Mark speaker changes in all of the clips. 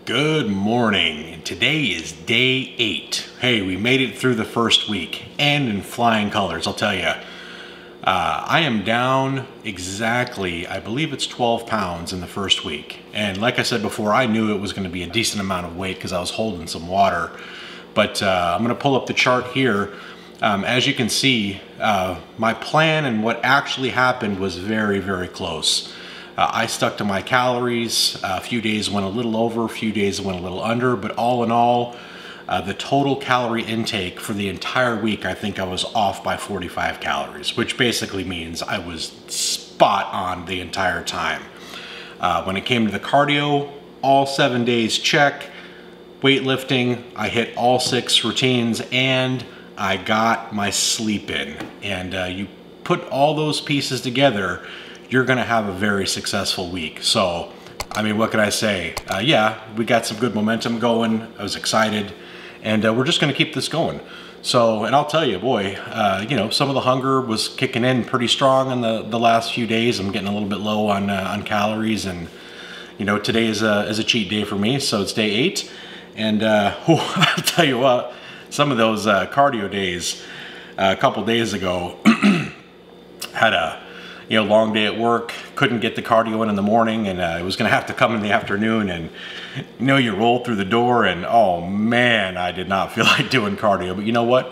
Speaker 1: Good morning, and today is day 8. Hey, we made it through the first week, and in flying colors, I'll tell you. I am down exactly, I believe it's 12 pounds in the first week. And like I said before, I knew it was going to be a decent amount of weight because I was holding some water. But I'm going to pull up the chart here. As you can see, my plan and what actually happened was very, very close. I stuck to my calories. A few days went a little over, a few days went a little under, but all in all, the total calorie intake for the entire week, I think I was off by 45 calories, which basically means I was spot on the entire time. When it came to the cardio, all 7 days check. Weightlifting, I hit all 6 routines, and I got my sleep in. And you put all those pieces together, you're gonna have a very successful week. So, I mean, what can I say? Yeah, we got some good momentum going. I was excited, and we're just gonna keep this going. So, and I'll tell you, boy, you know, some of the hunger was kicking in pretty strong in the last few days. I'm getting a little bit low on calories, and you know, today is a cheat day for me, so it's day 8. And I'll tell you what, some of those cardio days, a couple days ago, had a long day at work, couldn't get the cardio in the morning, and it was gonna have to come in the afternoon, and you roll through the door and oh man, I did not feel like doing cardio. But you know what?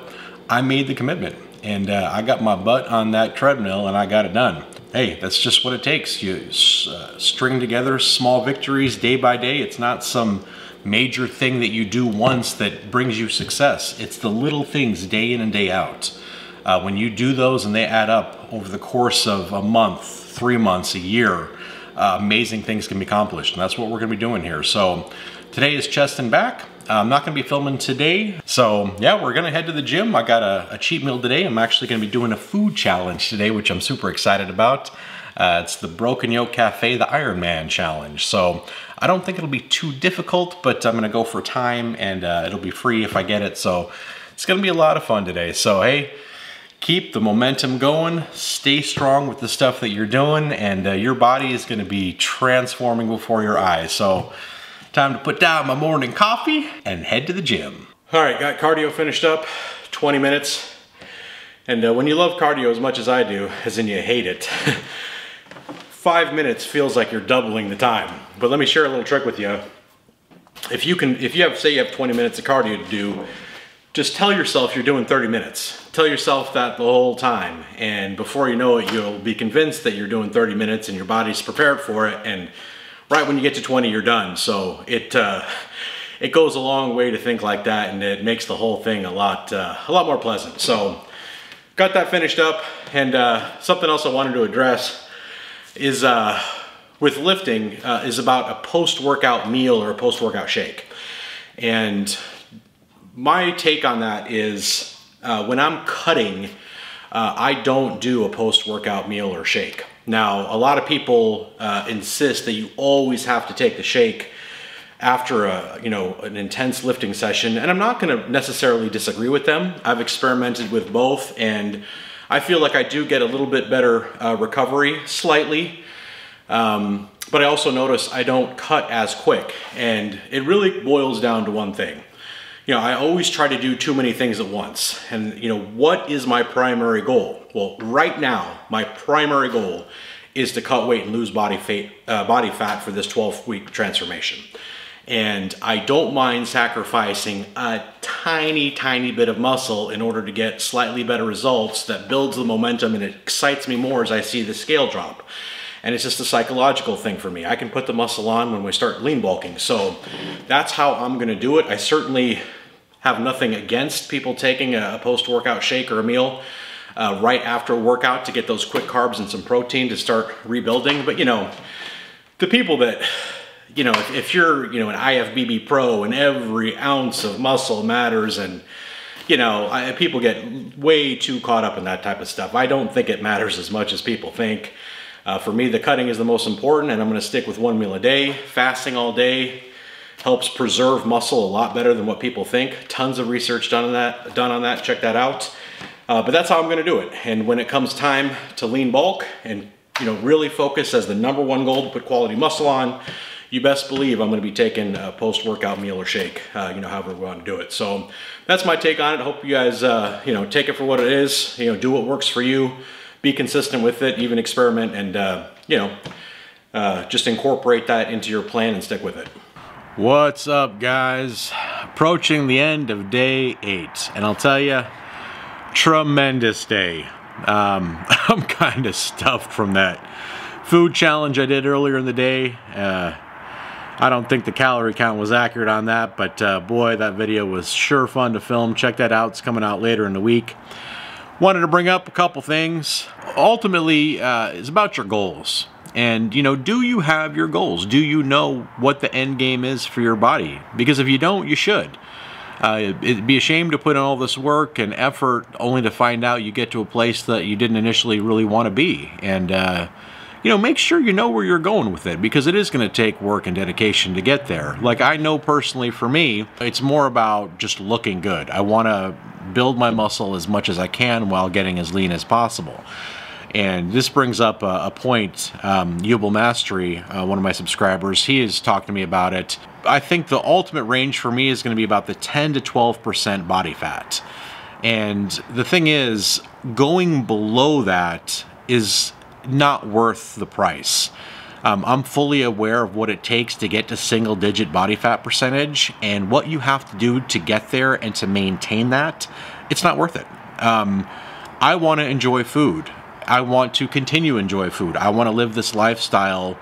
Speaker 1: I made the commitment, and I got my butt on that treadmill and I got it done. Hey, that's just what it takes. You string together small victories day by day. It's not some major thing that you do once that brings you success. It's the little things day in and day out. When you do those and they add up over the course of a month, 3 months, a year, amazing things can be accomplished. And that's what we're gonna be doing here. So today is chest and back. I'm not gonna be filming today. So yeah, we're gonna head to the gym. I got a cheat meal today. I'm actually gonna be doing a food challenge today, which I'm super excited about. It's the Broken Yolk Cafe, the Ironman challenge. So I don't think it'll be too difficult, but I'm gonna go for time, and it'll be free if I get it. So it's gonna be a lot of fun today. So hey, keep the momentum going, stay strong with the stuff that you're doing, and your body is gonna be transforming before your eyes. So time to put down my morning coffee and head to the gym. All right, got cardio finished up, 20 minutes. And when you love cardio as much as I do, as in you hate it, 5 minutes feels like you're doubling the time. But let me share a little trick with you. If you have, say you have 20 minutes of cardio to do, just tell yourself you're doing 30 minutes. Tell yourself that the whole time. And before you know it, you'll be convinced that you're doing 30 minutes and your body's prepared for it. And right when you get to 20, you're done. So it goes a long way to think like that, and it makes the whole thing a lot more pleasant. So got that finished up. And something else I wanted to address is with lifting is about a post-workout meal or a post-workout shake. And my take on that is when I'm cutting, I don't do a post-workout meal or shake. Now, a lot of people insist that you always have to take the shake after an intense lifting session, and I'm not going to necessarily disagree with them. I've experimented with both, and I feel like I do get a little bit better recovery, slightly. But I also notice I don't cut as quick, and it really boils down to one thing. I always try to do too many things at once. And what is my primary goal? Well, right now, my primary goal is to cut weight and lose body fat for this 12-week transformation. And I don't mind sacrificing a tiny, tiny bit of muscle in order to get slightly better results that builds the momentum, and it excites me more as I see the scale drop. And it's just a psychological thing for me. I can put the muscle on when we start lean bulking. So that's how I'm gonna do it. I certainly have nothing against people taking a post-workout shake or a meal right after a workout to get those quick carbs and some protein to start rebuilding. But the people that, if you're, an IFBB pro and every ounce of muscle matters, and people get way too caught up in that type of stuff. I don't think it matters as much as people think. For me, the cutting is the most important, and I'm gonna stick with 1 meal a day. Fasting all day helps preserve muscle a lot better than what people think. Tons of research done on that, check that out. But that's how I'm gonna do it. And when it comes time to lean bulk and really focus as the #1 goal to put quality muscle on, you best believe I'm going to be taking a post-workout meal or shake, you know, however we want to do it. So that's my take on it. I hope you guys, you know, take it for what it is. You know, do what works for you. Be consistent with it, even experiment, and, you know, just incorporate that into your plan and stick with it. What's up, guys? Approaching the end of day 8, and I'll tell you, tremendous day. I'm kind of stuffed from that food challenge I did earlier in the day. I don't think the calorie count was accurate on that, but boy, that video was sure fun to film. Check that out. It's coming out later in the week. Wanted to bring up a couple things. Ultimately, it's about your goals. And, you know, do you have your goals? Do you know what the end game is for your body? Because if you don't, you should. It'd be a shame to put in all this work and effort only to find out you get to a place that you didn't initially really want to be. And, you know, make sure you know where you're going with it, because it is going to take work and dedication to get there. Like, I know personally for me, it's more about just looking good. I want to build my muscle as much as I can while getting as lean as possible. And this brings up a point, Yubel Mastery, one of my subscribers, he has talked to me about it. I think the ultimate range for me is going to be about the 10 to 12% body fat. And the thing is, going below that is not worth the price. I'm fully aware of what it takes to get to single-digit body fat percentage, and what you have to do to get there and to maintain that, it's not worth it. I want to enjoy food. I want to continue to enjoy food. I want to live this lifestyle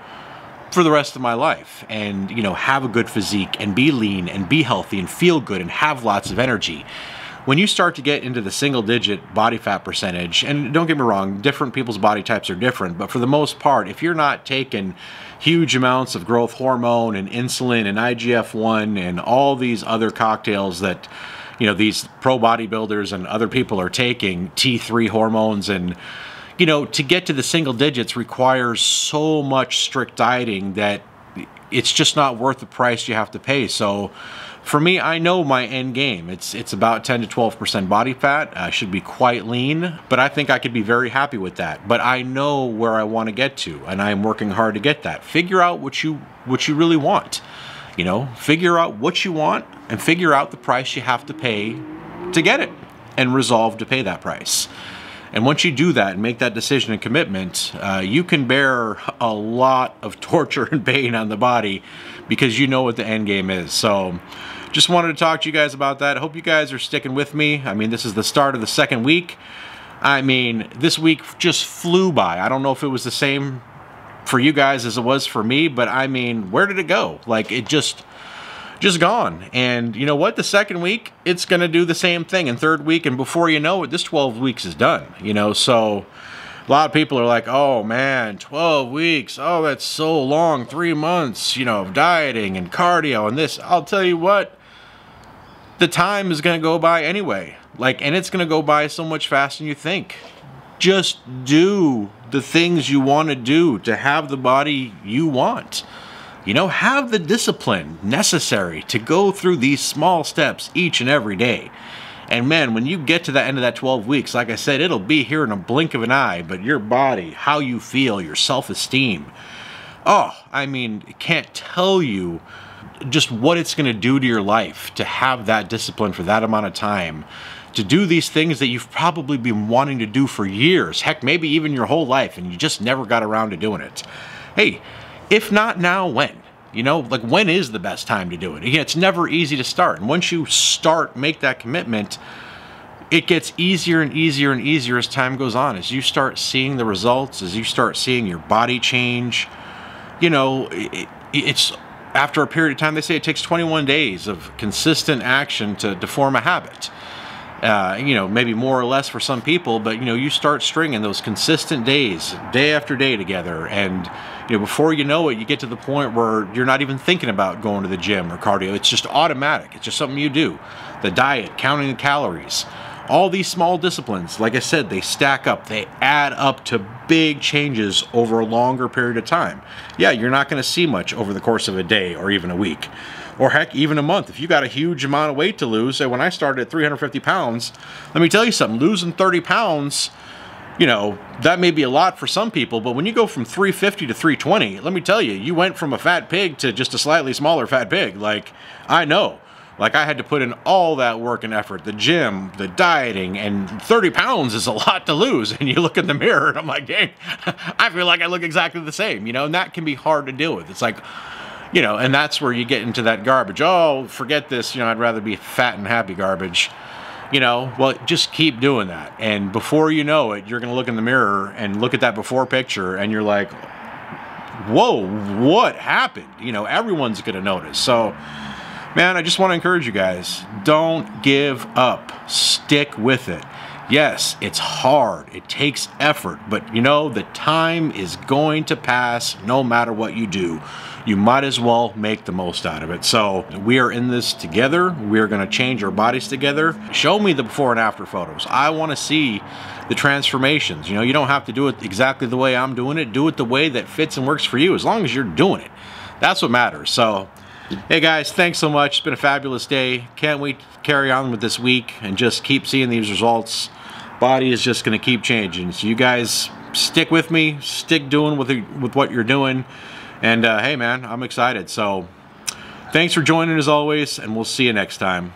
Speaker 1: for the rest of my life and, you know, have a good physique and be lean and be healthy and feel good and have lots of energy. When you start to get into the single-digit body fat percentage, and don't get me wrong, different people's body types are different, but for the most part, if you're not taking huge amounts of growth hormone and insulin and IGF-1 and all these other cocktails that, you know, these pro bodybuilders and other people are taking, T3 hormones, and, you know, to get to the single digits requires so much strict dieting that it's just not worth the price you have to pay. So for me, I know my end game. It's about 10 to 12% body fat. I should be quite lean, but I think I could be very happy with that. But I know where I want to get to, and I am working hard to get that. Figure out what you really want. You know, figure out what you want and figure out the price you have to pay to get it, and resolve to pay that price. And once you do that and make that decision and commitment, you can bear a lot of torture and pain on the body because you know what the end game is. So just wanted to talk to you guys about that. I hope you guys are sticking with me. I mean, this is the start of the second week. I mean, this week just flew by. I don't know if it was the same for you guys as it was for me, but I mean, where did it go? Like, it just gone. And you know what? The second week, it's going to do the same thing. And third week, and before you know it, this 12 weeks is done. You know, so a lot of people are like, oh man, 12 weeks. Oh, that's so long. 3 months, you know, of dieting and cardio and this. I'll tell you what, the time is going to go by anyway. Like, and it's going to go by so much faster than you think. Just do the things you want to do to have the body you want. You know, have the discipline necessary to go through these small steps each and every day. And man, when you get to the end of that 12 weeks, like I said, it'll be here in a blink of an eye, but your body, how you feel, your self-esteem, oh, I mean, I can't tell you just what it's going to do to your life to have that discipline for that amount of time, to do these things that you've probably been wanting to do for years, heck, maybe even your whole life, and you just never got around to doing it. Hey, if not now, when? You know, like, when is the best time to do it? Again, it's never easy to start. And once you start, make that commitment, it gets easier and easier and easier as time goes on. As you start seeing the results, as you start seeing your body change, you know, it's after a period of time, they say it takes 21 days of consistent action to form a habit. You know, maybe more or less for some people, but, you know, you start stringing those consistent days, day after day together, and, you know, before you know it, you get to the point where you're not even thinking about going to the gym or cardio. It's just automatic. It's just something you do. The diet, counting the calories, all these small disciplines, like I said, they stack up. They add up to big changes over a longer period of time. Yeah, you're not going to see much over the course of a day or even a week. Or heck, even a month. If you got a huge amount of weight to lose, say when I started at 350 pounds, let me tell you something, losing 30 pounds you know, that may be a lot for some people, but when you go from 350 to 320, let me tell you, you went from a fat pig to just a slightly smaller fat pig. Like, I know. Like, I had to put in all that work and effort, the gym, the dieting, and 30 pounds is a lot to lose. And you look in the mirror and I'm like, dang, I feel like I look exactly the same, you know, and that can be hard to deal with. It's like, you know, and that's where you get into that garbage. Oh, forget this, you know, I'd rather be fat and happy garbage. You know, well, just keep doing that. And before you know it, you're going to look in the mirror and look at that before picture and you're like, whoa, what happened? You know, everyone's going to notice. So, man, I just want to encourage you guys, don't give up. Stick with it. Yes, it's hard. It takes effort. But, you know, the time is going to pass no matter what you do. You might as well make the most out of it. So we are in this together. We are going to change our bodies together. Show me the before and after photos. I want to see the transformations. You know, you don't have to do it exactly the way I'm doing it. Do it the way that fits and works for you, as long as you're doing it. That's what matters. So, hey guys, thanks so much. It's been a fabulous day. Can't wait to carry on with this week and just keep seeing these results. Body is just going to keep changing. So you guys stick with me. Stick doing with what you're doing. And hey man, I'm excited. So thanks for joining as always, and we'll see you next time.